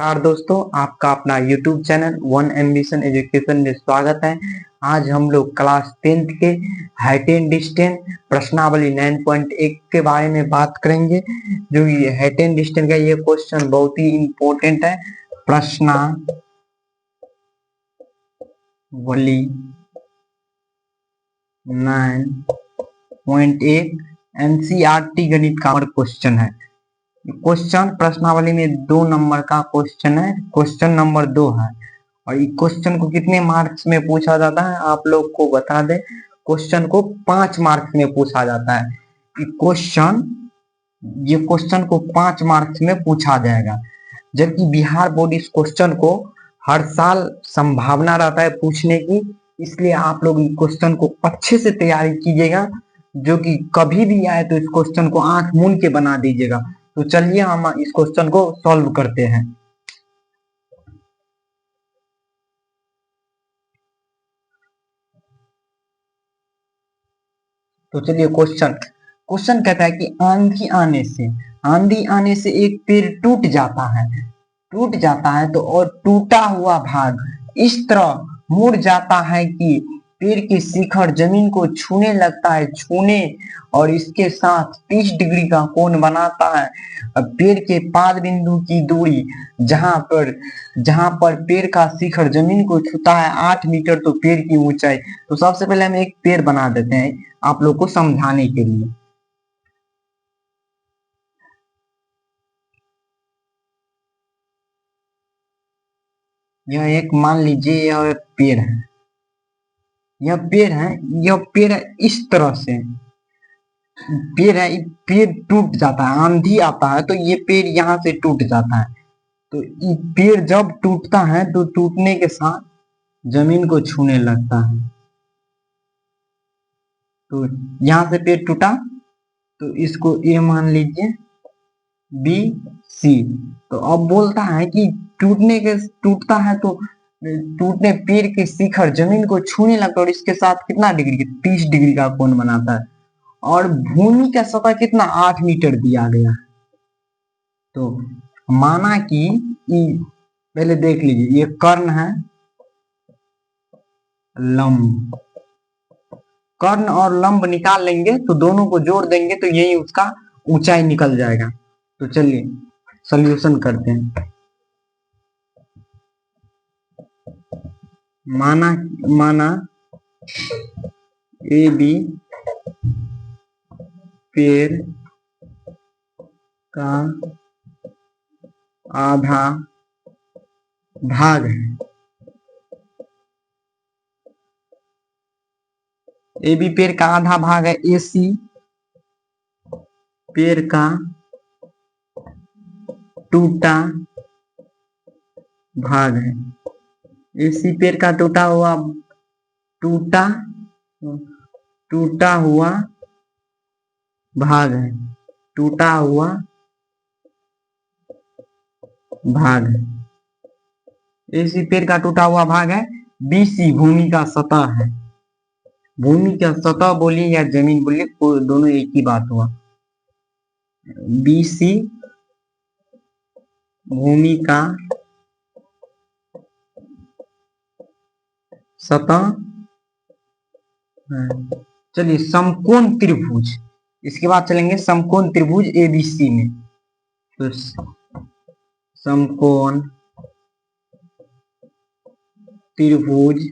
नमस्कार दोस्तों, आपका अपना YouTube channel one ambition education में स्वागत है। आज हम लोग क्लास 10th के हाइट एंड डिस्टेंस प्रश्नावली 9.1 के बारे में बात करेंगे। जो ये हाइट एंड डिस्टेंस का ये क्वेश्चन बहुत ही इम्पोर्टेंट है। प्रश्नावली 9.1 NCERT गणित का क्वेश्चन है। क्वेश्चन प्रश्नावली में 2 नंबर का क्वेश्चन है, क्वेश्चन नंबर 2 है। और ये क्वेश्चन को कितने मार्क्स में पूछा जाता है आप लोग को बता दे। क्वेश्चन को 5 मार्क्स में पूछा जाता है। ये क्वेश्चन को 5 मार्क्स में पूछा जाएगा, जबकि बिहार बोर्ड इस क्वेश्चन को हर साल संभावना रहता है पूछने की। इसलिए आप लोग इस क्वेश्चन को अच्छे से तैयारी कीजिएगा, जो कि कभी भी आए तो इस क्वेश्चन को आंख मूंद के बना दीजिएगा। तो चलिए हम इस क्वेश्चन को सॉल्व करते हैं। तो चलिए क्वेश्चन कहता है कि आंधी आने से एक पेड़ टूट जाता है तो और टूटा हुआ भाग इस तरह मुड़ जाता है कि पेड़ की शिखर जमीन को छूने लगता है और इसके साथ 30 डिग्री का कोण बनाता है। पेड़ के पाद बिंदु की दूरी जहां पर पेड़ का शिखर जमीन को छूता है 8 मीटर, तो पेड़ की ऊंचाई। तो सबसे पहले हम एक पेड़ बना देते हैं आप लोग को समझाने के लिए। यह एक मान लीजिए यह पेड़ है, इस तरह से पेड़ है। पेड़ टूट जाता है, आंधी आता है तो ये पेड़ यहाँ से टूट जाता है। तो ये पेड़ जब टूटता है तो टूटने के साथ जमीन को छूने लगता है। तो यहाँ से पेड़ टूटा तो इसको ए मान लीजिए, बी सी। तो अब बोलता है कि टूटता है तो टूटने पेड़ के शिखर जमीन को छूने लगता है और इसके साथ कितना डिग्री, 30 डिग्री का कोण बनाता है। और भूमि का सतह कितना, 8 मीटर दिया गया है। तो माना कि पहले देख लीजिए, ये कर्ण है, लंब। कर्ण और लंब निकाल लेंगे तो दोनों को जोड़ देंगे तो यही उसका ऊंचाई निकल जाएगा। तो चलिए सॉल्यूशन करते हैं। माना ए बी पेड़ का आधा भाग है। ए बी पेड़ का आधा भाग है, ए सी पेड़ का टूटा भाग है। ए सी पेड़ का टूटा हुआ भाग है, ए सी पेड़ का टूटा हुआ भाग है। बी सी भूमि का सतह है। भूमि का सतह बोलिए या जमीन बोलिए, दोनों एक ही बात हुआ। बी सी भूमि का सतह। चलिए समकोण त्रिभुज, इसके बाद चलेंगे समकोण त्रिभुज एबीसी में। तो समकोण त्रिभुज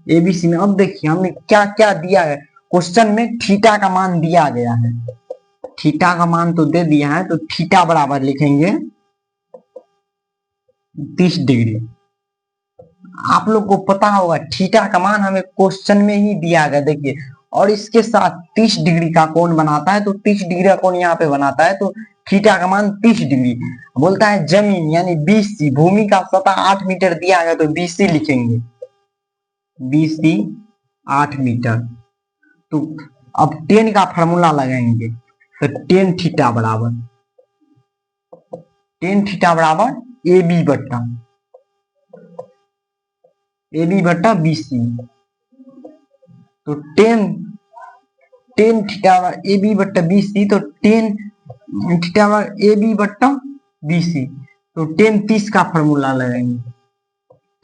एबीसी में अब देखिए हमें क्या क्या दिया है। क्वेश्चन में थीटा का मान दिया गया है, थीटा का मान तो दे दिया है। तो थीटा बराबर लिखेंगे 30 डिग्री। आप लोग को पता होगा थीटा का मान हमें क्वेश्चन में ही दिया गया, देखिए। और इसके साथ 30 डिग्री का कोण बनाता है, तो 30 डिग्री का कोण यहाँ पे बनाता है, तो थीटा का मान 30 डिग्री। बोलता है जमीन यानी बीसी, भूमि का सतह 8 मीटर दिया गया तो बीसी लिखेंगे, बीसी 8 मीटर। तो अब टेन का फॉर्मूला लगाएंगे, तो टेन थीटा बराबर ए बी बट्टा बीसी। तो टेन थीटा ए बी बट्टा बीसी, तो टेन थीटा बराबर ए बी बट्टा बी सी। तो टेन 30 का फॉर्मूला लगाएंगे,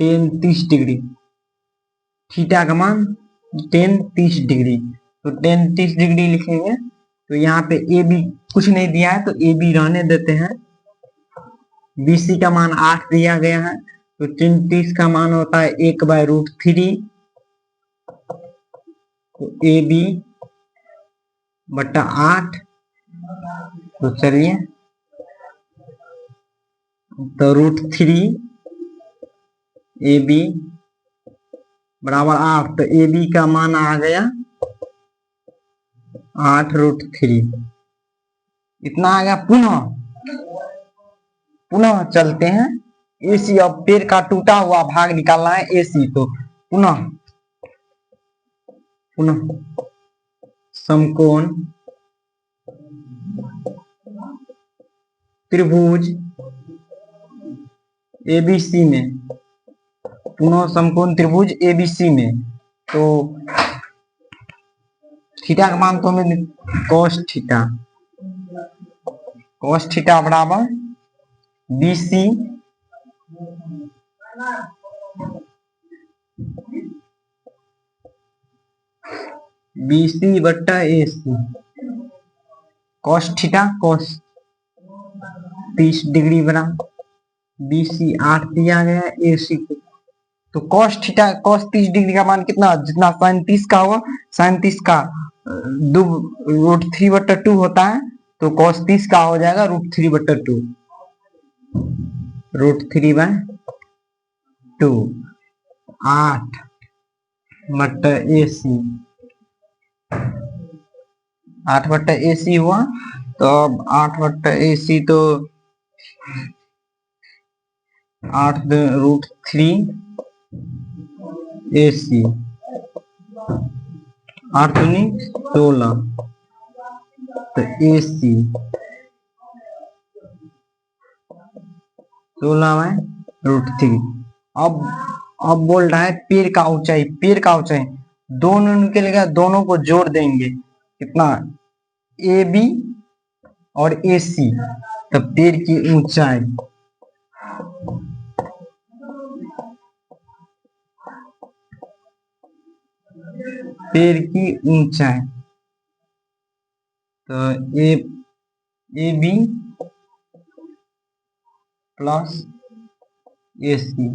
टेन 30 डिग्री, थीटा का मान टेन 30 डिग्री, तो टेन 30 डिग्री लिखेंगे। तो यहाँ पे ए बी कुछ नहीं दिया है तो ए बी रहने देते हैं। बी सी का मान 8 दिया गया है, तो टेन 30 का मान होता है 1/√3, तो ए बी बट्टा 8। तो चलिए, तो √3 ए बी बराबर 8, तो ए बी का मान आ गया 8√3, इतना आ गया। पुनः चलते हैं, ए सी, अब पेड़ का टूटा हुआ भाग निकालना है ए सी। तो पुनः समकोण त्रिभुज एबीसी में, पुनः समकोण त्रिभुज एबीसी में, तो थीटा का मान तो हमें cos थीटा बराबर BC बट्टा AC, cos theta cos 30 degree बराबर BC 8 दिया गया है AC को। तो cos थीटा cos 30 डिग्री का मान कितना, जितना sin 30 का होगा, sin 30 का √3/2 होता है, तो cos 30 का हो जाएगा √3/2, √3/2, 8/AC, 8/AC हुआ। तो अब 8/AC, तो 8√3AC, 8 दूनी 16, तो AC 16/√3। अब बोल रहा है पेड़ का ऊंचाई, दोनों निकलेगा, दोनों को जोड़ देंगे, कितना, ए बी और ए सी, तो पेड़ की ऊंचाई, तो A B plus A C,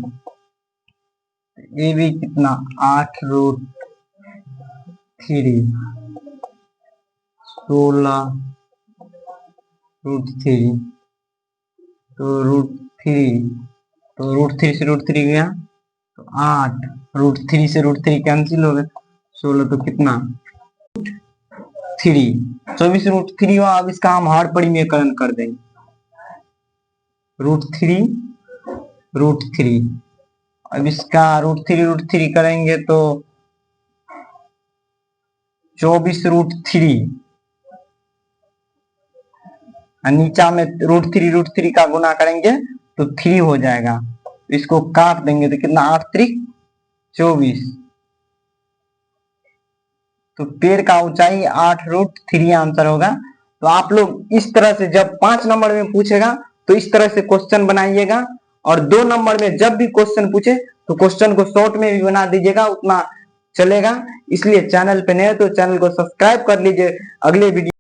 A B कितना, 8√3, 16√3, तो √3 से √3 गया, तो 8, √3 से √3 कैंसिल हो गया, 16, तो कितना, 3, 24√3 हुआ। अब इसका हम हर परिमेयकरण कर देंगे, √3, अब इसका √3 करेंगे तो 24√3, नीचा में √3 का गुना करेंगे तो 3 हो जाएगा, इसको काट देंगे तो कितना, 8 त्रिक 24, तो पेड़ का ऊंचाई 8√3 आंसर होगा। तो आप लोग इस तरह से, जब 5 नंबर में पूछेगा तो इस तरह से क्वेश्चन बनाइएगा, और 2 नंबर में जब भी क्वेश्चन पूछे तो क्वेश्चन को शॉर्ट में भी बना दीजिएगा, उतना चलेगा। इसलिए चैनल पे नए तो चैनल को सब्सक्राइब कर लीजिए। अगले वीडियो